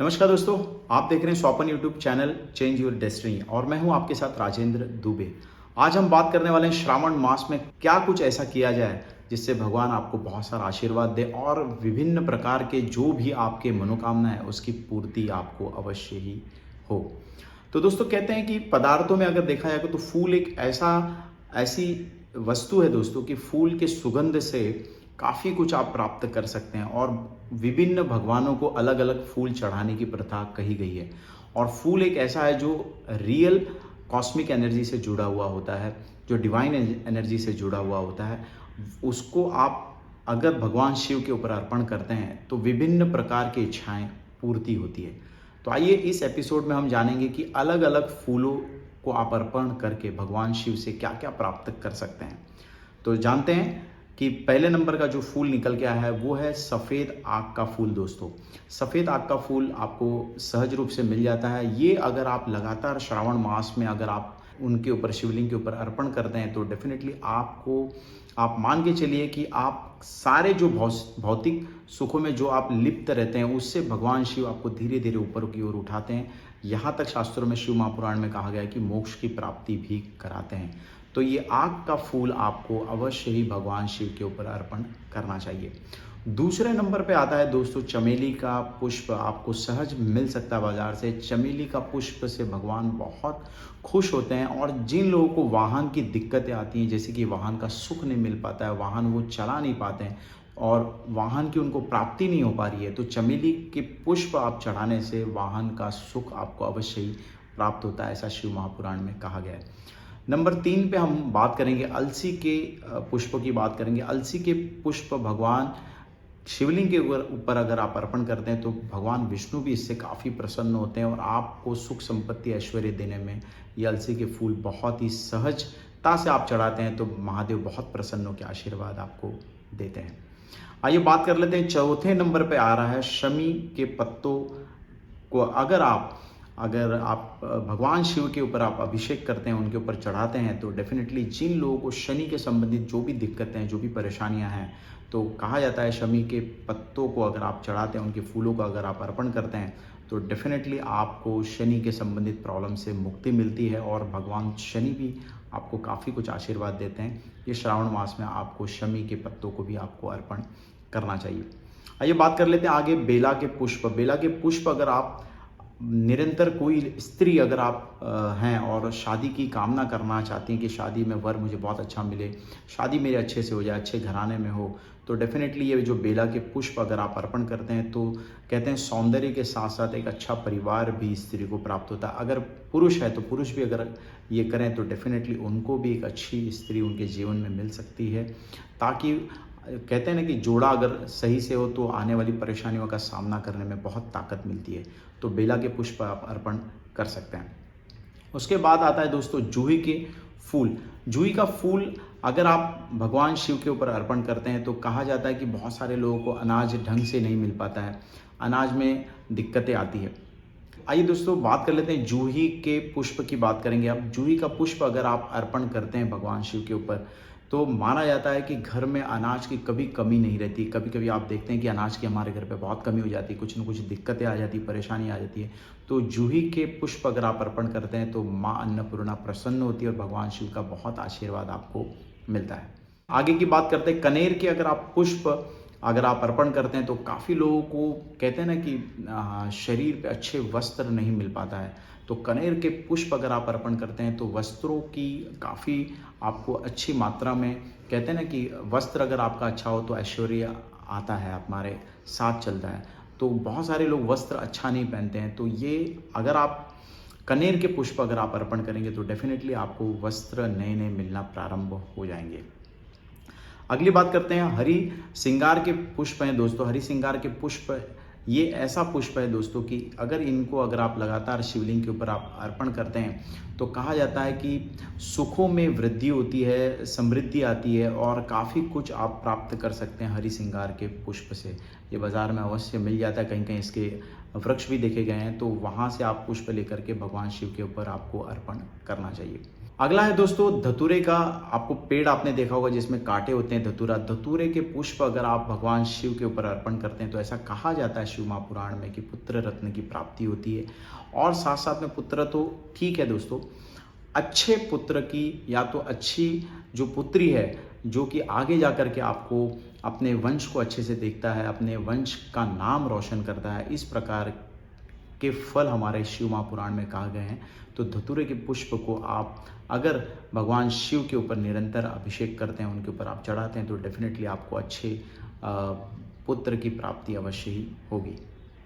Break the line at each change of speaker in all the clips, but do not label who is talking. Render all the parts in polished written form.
नमस्कार दोस्तों, आप देख रहे हैं Swapan YouTube channel change your destiny और मैं हूं आपके साथ राजेंद्र दुबे। आज हम बात करने वाले हैं श्रावण मास में क्या कुछ ऐसा किया जाए जिससे भगवान आपको बहुत सारा आशीर्वाद दे और विभिन्न प्रकार के जो भी आपके मनोकामना है उसकी पूर्ति आपको अवश्य ही हो। तो दोस्तों कहते हैं कि पदार्थों में अगर देखा जाए तो फूल एक ऐसी वस्तु है दोस्तों कि फूल के सुगंध से काफ़ी कुछ आप प्राप्त कर सकते हैं और विभिन्न भगवानों को अलग अलग फूल चढ़ाने की प्रथा कही गई है। और फूल एक ऐसा है जो रियल कॉस्मिक एनर्जी से जुड़ा हुआ होता है, जो डिवाइन एनर्जी से जुड़ा हुआ होता है। उसको आप अगर भगवान शिव के ऊपर अर्पण करते हैं तो विभिन्न प्रकार की इच्छाएं पूर्ति होती है। तो आइए इस एपिसोड में हम जानेंगे कि अलग अलग फूलों को आप अर्पण करके भगवान शिव से क्या क्या प्राप्त कर सकते हैं। तो जानते हैं कि पहले नंबर का जो फूल निकल के आया है वो है सफ़ेद आग का फूल। दोस्तों सफ़ेद आग का फूल आपको सहज रूप से मिल जाता है। ये अगर आप लगातार श्रावण मास में अगर आप उनके ऊपर शिवलिंग के ऊपर अर्पण करते हैं तो डेफिनेटली आप मान के चलिए कि आप सारे जो भौतिक सुखों में जो आप लिप्त रहते हैं उससे भगवान शिव आपको धीरे धीरे ऊपर की ओर उठाते हैं। यहाँ तक शास्त्रों में शिव महापुराण में कहा गया है कि मोक्ष की प्राप्ति भी कराते हैं। तो ये आग का फूल आपको अवश्य ही भगवान शिव के ऊपर अर्पण करना चाहिए। दूसरे नंबर पे आता है दोस्तों चमेली का पुष्प। आपको सहज मिल सकता है बाजार से। चमेली का पुष्प से भगवान बहुत खुश होते हैं और जिन लोगों को वाहन की दिक्कतें आती हैं, जैसे कि वाहन का सुख नहीं मिल पाता है, वाहन वो चला नहीं पाते हैं और वाहन की उनको प्राप्ति नहीं हो पा रही है, तो चमेली के पुष्प आप चढ़ाने से वाहन का सुख आपको अवश्य ही प्राप्त होता है, ऐसा शिव महापुराण में कहा गया है। नंबर 3 पे हम बात करेंगे अलसी के पुष्प की बात करेंगे। अलसी के पुष्प भगवान शिवलिंग के ऊपर अगर आप अर्पण करते हैं तो भगवान विष्णु भी इससे काफ़ी प्रसन्न होते हैं और आपको सुख संपत्ति ऐश्वर्य देने में ये अलसी के फूल बहुत ही सहजता से आप चढ़ाते हैं तो महादेव बहुत प्रसन्न होकर आशीर्वाद आपको देते हैं। आइए बात कर लेते हैं चौथे नंबर पे आ रहा है शमी के पत्तों को। अगर आप भगवान शिव के ऊपर आप अभिषेक करते हैं, उनके ऊपर चढ़ाते हैं तो डेफिनेटली जिन लोगों को शनि के संबंधित जो भी दिक्कतें हैं, जो भी परेशानियां हैं, तो कहा जाता है शमी के पत्तों को अगर आप चढ़ाते हैं, उनके फूलों को अगर आप अर्पण करते हैं तो डेफिनेटली आपको शनि के संबंधित प्रॉब्लम से मुक्ति मिलती है और भगवान शनि भी आपको काफ़ी कुछ आशीर्वाद देते हैं। ये श्रावण मास में आपको शमी के पत्तों को भी आपको अर्पण करना चाहिए। आइए बात कर लेते हैं आगे बेला के पुष्प। बेला के पुष्प अगर आप निरंतर कोई स्त्री अगर आप हैं और शादी की कामना करना चाहती हैं कि शादी में वर मुझे बहुत अच्छा मिले, शादी मेरे अच्छे से हो जाए, अच्छे घराने में हो, तो डेफिनेटली ये जो बेला के पुष्प अगर आप अर्पण करते हैं तो कहते हैं सौंदर्य के साथ साथ एक अच्छा परिवार भी स्त्री को प्राप्त होता है। अगर पुरुष है तो पुरुष भी अगर ये करें तो डेफिनेटली उनको भी एक अच्छी स्त्री उनके जीवन में मिल सकती है, ताकि कहते हैं ना कि जोड़ा अगर सही से हो तो आने वाली परेशानियों का सामना करने में बहुत ताकत मिलती है। तो बेला के पुष्प आप अर्पण कर सकते हैं। उसके बाद आता है दोस्तों जूही के फूल। जूही का फूल अगर आप भगवान शिव के ऊपर अर्पण करते हैं तो कहा जाता है कि बहुत सारे लोगों को अनाज ढंग से नहीं मिल पाता है, अनाज में दिक्कतें आती है। आइए दोस्तों बात कर लेते हैं जूही के पुष्प की बात करेंगे। अब जूही का पुष्प अगर आप अर्पण करते हैं भगवान शिव के ऊपर तो माना जाता है कि घर में अनाज की कभी कमी नहीं रहती। कभी कभी आप देखते हैं कि अनाज की हमारे घर पे बहुत कमी हो जाती है, कुछ न कुछ दिक्कतें आ जाती, परेशानी आ जाती है। तो जूही के पुष्प अगर आप अर्पण करते हैं तो माँ अन्नपूर्णा प्रसन्न होती है और भगवान शिव का बहुत आशीर्वाद आपको मिलता है। आगे की बात करते हैं कनेर के अगर आप पुष्प अगर आप अर्पण करते हैं तो काफ़ी लोगों को कहते हैं ना कि शरीर पे अच्छे वस्त्र नहीं मिल पाता है, तो कनेर के पुष्प अगर आप अर्पण करते हैं तो वस्त्रों की काफ़ी आपको अच्छी मात्रा में, कहते हैं ना कि वस्त्र अगर आपका अच्छा हो तो ऐश्वर्य आता है, हमारे साथ चलता है। तो बहुत सारे लोग वस्त्र अच्छा नहीं पहनते हैं, तो ये अगर आप कनेर के पुष्प अगर आप अर्पण करेंगे तो डेफिनेटली आपको वस्त्र नए नए मिलना प्रारंभ हो जाएंगे। अगली बात करते हैं हरी सिंगार के पुष्प हैं दोस्तों। हरी सिंगार के पुष्प ये ऐसा पुष्प है दोस्तों कि अगर आप लगातार शिवलिंग के ऊपर आप अर्पण करते हैं तो कहा जाता है कि सुखों में वृद्धि होती है, समृद्धि आती है और काफ़ी कुछ आप प्राप्त कर सकते हैं हरी सिंगार के पुष्प से। ये बाज़ार में अवश्य मिल जाता है, कहीं कहीं इसके वृक्ष भी देखे गए हैं, तो वहाँ से आप पुष्प लेकर के भगवान शिव के ऊपर आपको अर्पण करना चाहिए। अगला है दोस्तों धतूरे का। आपको पेड़ आपने देखा होगा जिसमें कांटे होते हैं, धतूरा। धतूरे के पुष्प अगर आप भगवान शिव के ऊपर अर्पण करते हैं तो ऐसा कहा जाता है शिव महापुराण में कि पुत्र रत्न की प्राप्ति होती है। और साथ साथ में पुत्र तो ठीक है दोस्तों, अच्छे पुत्र की या तो अच्छी जो पुत्री है जो कि आगे जा कर के आपको अपने वंश को अच्छे से देखता है, अपने वंश का नाम रोशन करता है, इस प्रकार के फल हमारे शिव महापुराण में कहा गए हैं। तो धतूरे के पुष्प को आप अगर भगवान शिव के ऊपर निरंतर अभिषेक करते हैं, उनके ऊपर आप चढ़ाते हैं तो डेफिनेटली आपको अच्छे पुत्र की प्राप्ति अवश्य ही होगी।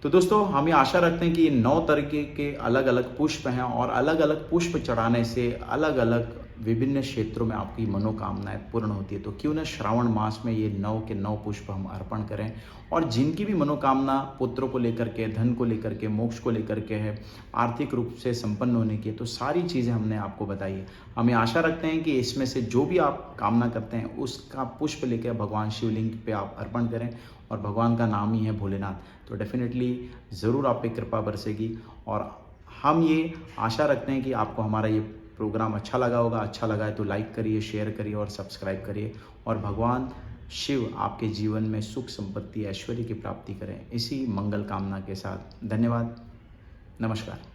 तो दोस्तों हम ये आशा रखते हैं कि ये 9 तरीके के अलग अलग पुष्प हैं और अलग अलग पुष्प चढ़ाने से अलग अलग विभिन्न क्षेत्रों में आपकी मनोकामनाएं पूर्ण होती है। तो क्यों न श्रावण मास में ये 9 के 9 पुष्प हम अर्पण करें और जिनकी भी मनोकामना पुत्रों को लेकर के, धन को लेकर के, मोक्ष को लेकर के है, आर्थिक रूप से संपन्न होने की, तो सारी चीज़ें हमने आपको बताई है। हमें आशा रखते हैं कि इसमें से जो भी आप कामना करते हैं उसका पुष्प लेकर भगवान शिवलिंग पे आप अर्पण करें और भगवान का नाम ही है भोलेनाथ। तो डेफिनेटली ज़रूर आप पे कृपा बरसेगी और हम ये आशा रखते हैं कि आपको हमारा ये प्रोग्राम अच्छा लगा होगा। अच्छा लगा है तो लाइक करिए, शेयर करिए और सब्सक्राइब करिए और भगवान शिव आपके जीवन में सुख, संपत्ति, ऐश्वर्य की प्राप्ति करें, इसी मंगल कामना के साथ। धन्यवाद, नमस्कार।